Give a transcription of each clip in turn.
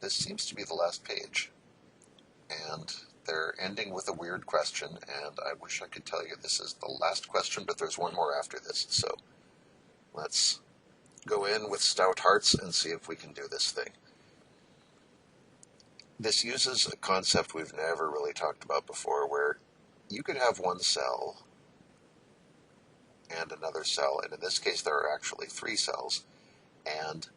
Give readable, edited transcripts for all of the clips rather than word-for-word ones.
this seems to be the last page, and they're ending with a weird question, and I wish I could tell you this is the last question, but there's one more after this, so let's go in with stout hearts and see if we can do this thing. This uses a concept we've never really talked about before, where you could have one cell and another cell, and in this case there are actually three cells, and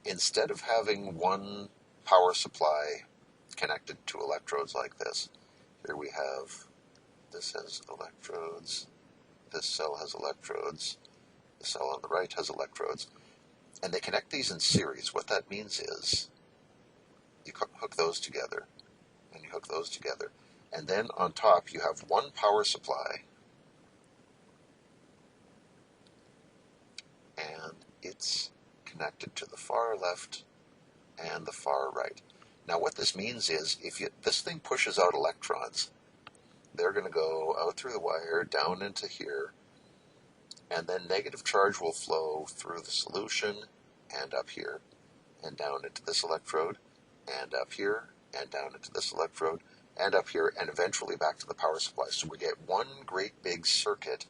instead of having one power supply connected to electrodes like this, here we have, this has electrodes, this cell has electrodes, the cell on the right has electrodes, and they connect these in series. What that means is you hook those together, and you hook those together, and then on top you have one power supply, and it's connected to the far left and the far right. Now what this means is, if this thing pushes out electrons, they're going to go out through the wire, down into here, and then negative charge will flow through the solution, and up here, and down into this electrode, and up here, and down into this electrode, and up here, and eventually back to the power supply. So we get one great big circuit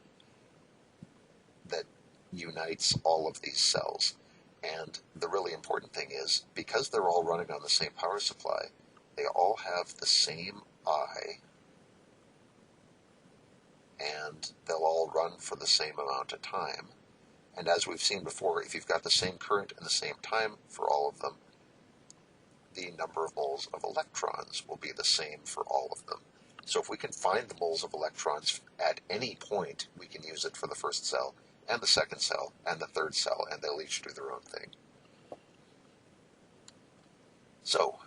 that unites all of these cells. And the really important thing is, because they're all running on the same power supply, they all have the same I, and they'll all run for the same amount of time. And as we've seen before, if you've got the same current and the same time for all of them, the number of moles of electrons will be the same for all of them. So if we can find the moles of electrons at any point, we can use it for the first cell, and the second cell, and the third cell, and they'll each do their own thing. So,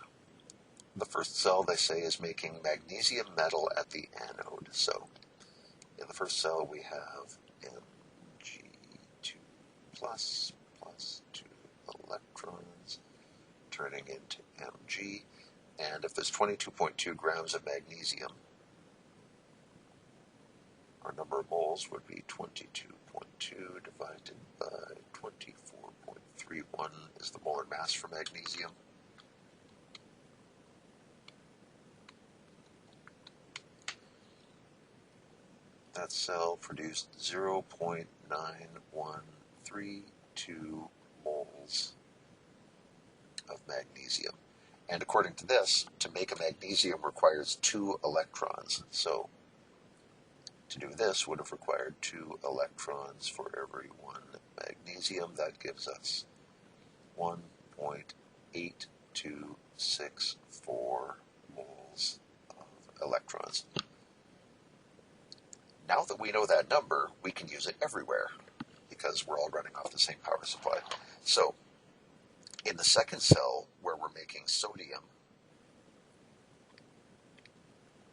the first cell, they say, is making magnesium metal at the anode. So, in the first cell, we have Mg2 plus 2 electrons turning into Mg. And if there's 22.2 grams of magnesium, our number of moles would be 22.2 divided by 24.31 is the molar mass for magnesium. That cell produced 0.9132 moles of magnesium. And according to this, to make a magnesium requires 2 electrons. So to do this would have required 2 electrons for every 1 magnesium. That gives us 1.8264 moles of electrons. Now that we know that number, we can use it everywhere, because we're all running off the same power supply. So, in the second cell, where we're making sodium,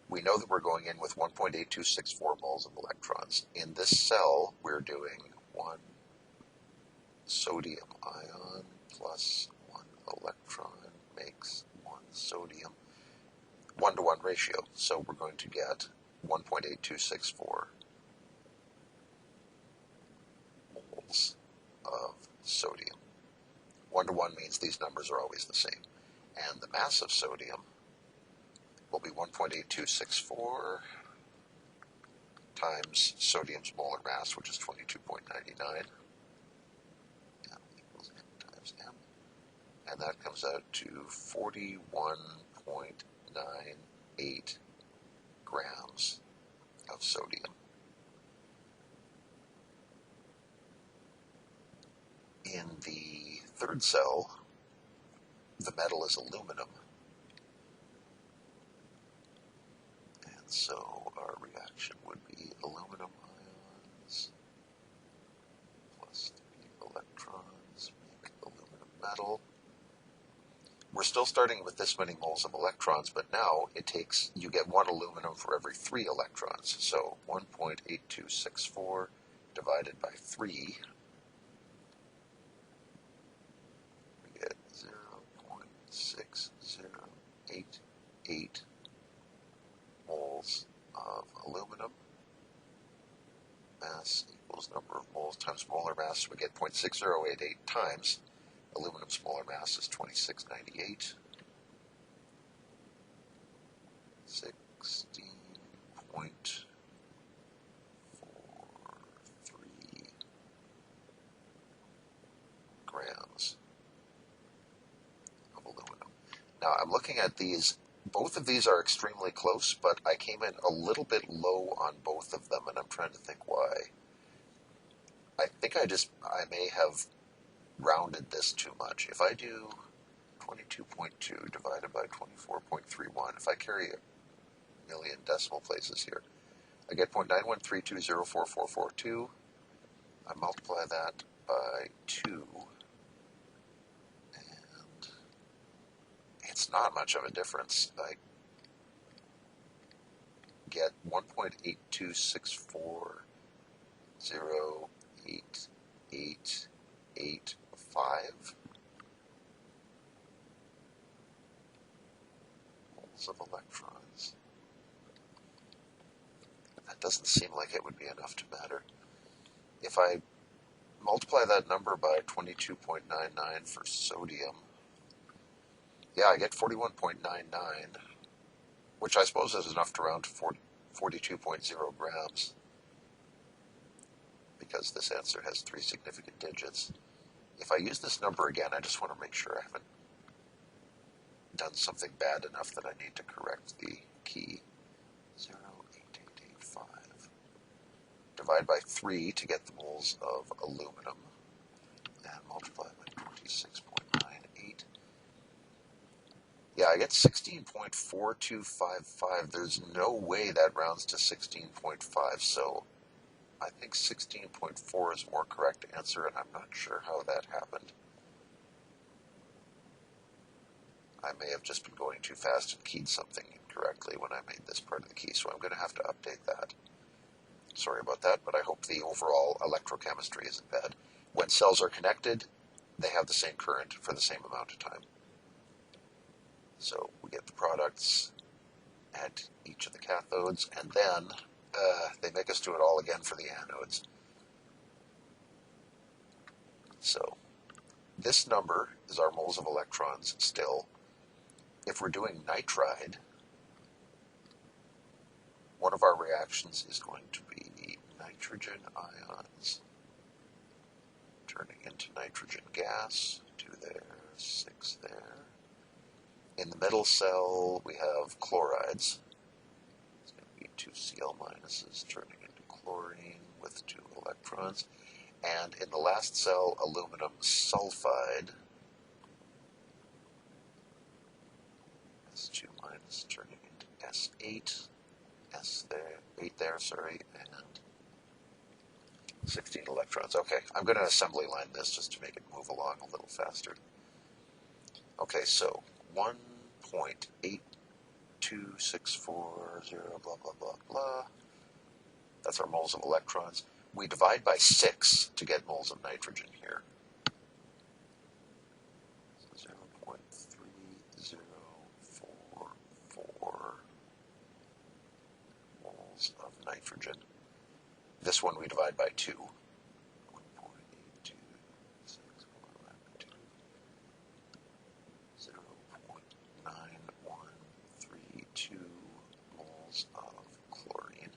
we know that we're going in with 1.8264 moles of electrons. In this cell, we're doing 1 sodium ion plus 1 electron makes 1 sodium. 1-to-1 ratio. So we're going to get 1.8264 moles of sodium. 1-to-1 means these numbers are always the same. And the mass of sodium will be 1.8264 times sodium's molar mass, which is 22.99. M equals M times M. And that comes out to 41.98 grams of sodium. In the third cell, the metal is aluminum. And so our reaction would be aluminum ions plus 3 electrons make aluminum metal. We're still starting with this many moles of electrons, but now you get 1 aluminum for every 3 electrons. So 1.8264 divided by 3, we get 0.6088 moles of aluminum. Mass equals number of moles times molar mass. We get 0.6088 times Aluminum's molar mass is 2698. 16.43 grams of aluminum. Now I'm looking at these. Both of these are extremely close, but I came in a little bit low on both of them, and I'm trying to think why. I think I may have rounded this too much. If I do 22.2 divided by 24.31, if I carry a million decimal places here, I get 0.913204442. I multiply that by 2, and it's not much of a difference. I get 1.826408885 moles of electrons. That doesn't seem like it would be enough to matter. If I multiply that number by 22.99 for sodium, yeah, I get 41.99, which I suppose is enough to round to 42.0 grams, because this answer has 3 significant digits. If I use this number again, I just want to make sure I haven't done something bad enough that I need to correct the key. 0.8885. Divide by 3 to get the moles of aluminum, and multiply by 26.98. Yeah, I get 16.4255. There's no way that rounds to 16.5, so I think 16.4 is a more correct answer, and I'm not sure how that happened. I may have just been going too fast and keyed something incorrectly when I made this part of the key, so I'm going to have to update that. Sorry about that, but I hope the overall electrochemistry isn't bad. When cells are connected, they have the same current for the same amount of time. So we get the products at each of the cathodes, and then they make us do it all again for the anodes. So this number is our moles of electrons still. If we're doing nitride, one of our reactions is going to be nitrogen ions turning into nitrogen gas. 2 there, 6 there. In the middle cell, we have chlorides. It's going to be 2 Cl minuses turning into chlorine with 2 electrons. And in the last cell, aluminum sulfide. S2 minus turning into S8. S there, 8 there, sorry, and 16 electrons. Okay, I'm going to assembly line this just to make it move along a little faster. Okay, so 1.82640, blah, blah, blah, blah. That's our moles of electrons. We divide by 6 to get moles of nitrogen here. So 0.3044 moles of nitrogen. This one we divide by 2. 0.9132 moles of chlorine.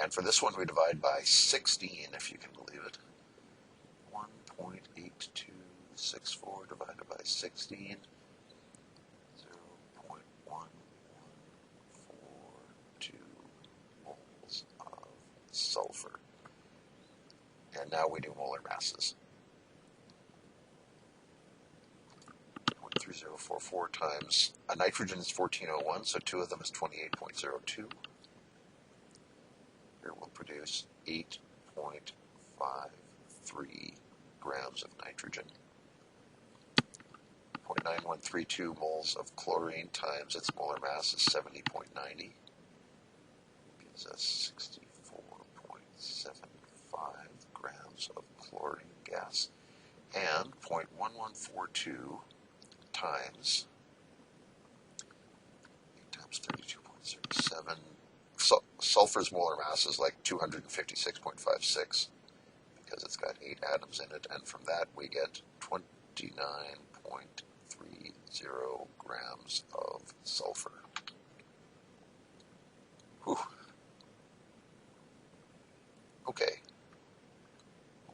And for this one we divide by 16, if you can believe it. 1.8264 divided by 16. 0.1142 moles of sulfur. And now we do molar masses. 0.3044 times a nitrogen is 1401, so 2 of them is 28.02. Here we'll produce 8.53 grams of nitrogen. 0.9132 moles of chlorine times its molar mass is 70.90. Gives us 64.75 grams of chlorine gas. And 0.1142 times 8 times 32.07. Sulfur's molar mass is like 256.56 because it's got 8 atoms in it, and from that we get 59.30 grams of sulfur. Whew. Okay.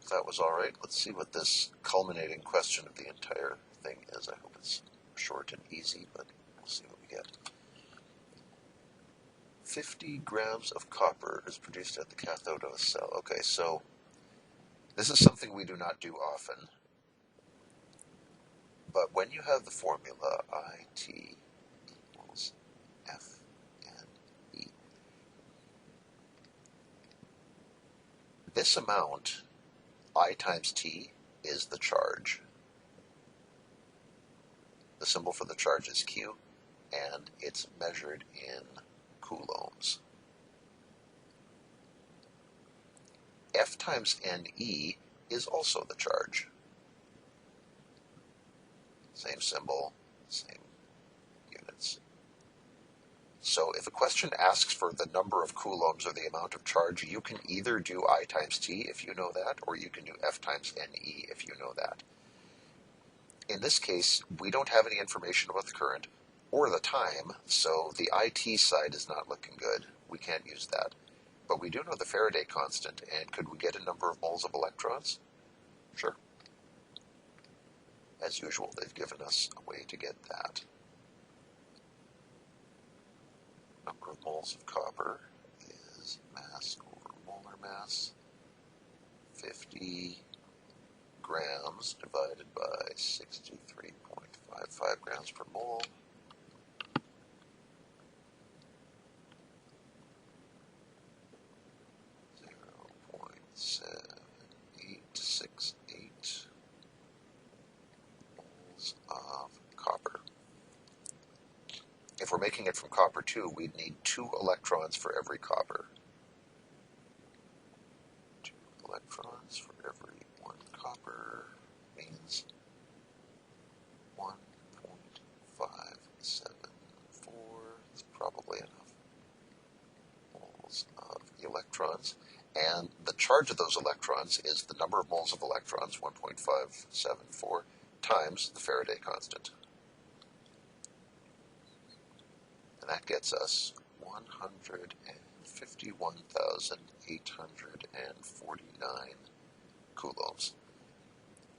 If that was all right, let's see what this culminating question of the entire thing is. I hope it's short and easy, but we'll see what we get. 50 grams of copper is produced at the cathode of a cell. Okay, so this is something we do not do often, but when you have the formula IT equals FNE, this amount, I times T, is the charge. The symbol for the charge is Q, and it's measured in coulombs. F times NE is also the charge. Same symbol, same units. So if a question asks for the number of coulombs or the amount of charge, you can either do I times T if you know that, or you can do F times NE if you know that. In this case, we don't have any information about the current or the time, so the IT side is not looking good. We can't use that. But we do know the Faraday constant, and could we get a number of moles of electrons? Sure. As usual, they've given us a way to get that. Number of moles of copper is mass over molar mass. 50 grams divided by 63.55 grams per mole. 0.7868 moles of copper. If we're making it from copper 2, we'd need 2 electrons for every copper. 2 electrons for every 1 copper means 1.574 is probably enough moles of electrons. And the charge of those electrons is the number of moles of electrons, 1.574, times the Faraday constant. And that gets us 151,849 coulombs.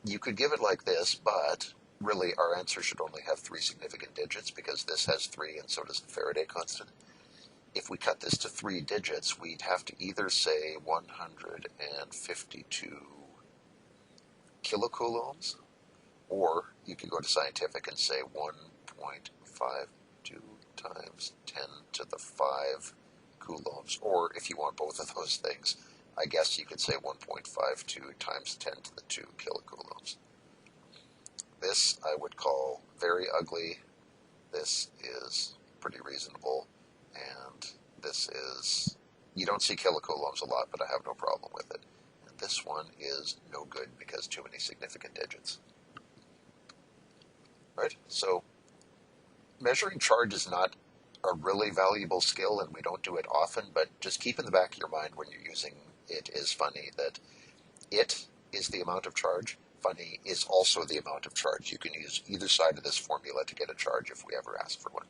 You could give it like this, but really our answer should only have 3 significant digits because this has 3 and so does the Faraday constant. If we cut this to 3 digits, we'd have to either say 152 kilocoulombs, or you could go to scientific and say 1.52 times 10 to the 5 coulombs, or if you want both of those things, I guess you could say 1.52 times 10 to the 2 kilocoulombs. This I would call very ugly. This is pretty reasonable. And this is, you don't see kilocoulombs a lot, but I have no problem with it. And this one is no good because too many significant digits. Right? So measuring charge is not a really valuable skill, and we don't do it often, but just keep in the back of your mind when you're using it is funny that it is the amount of charge. Funny is also the amount of charge. You can use either side of this formula to get a charge if we ever ask for one.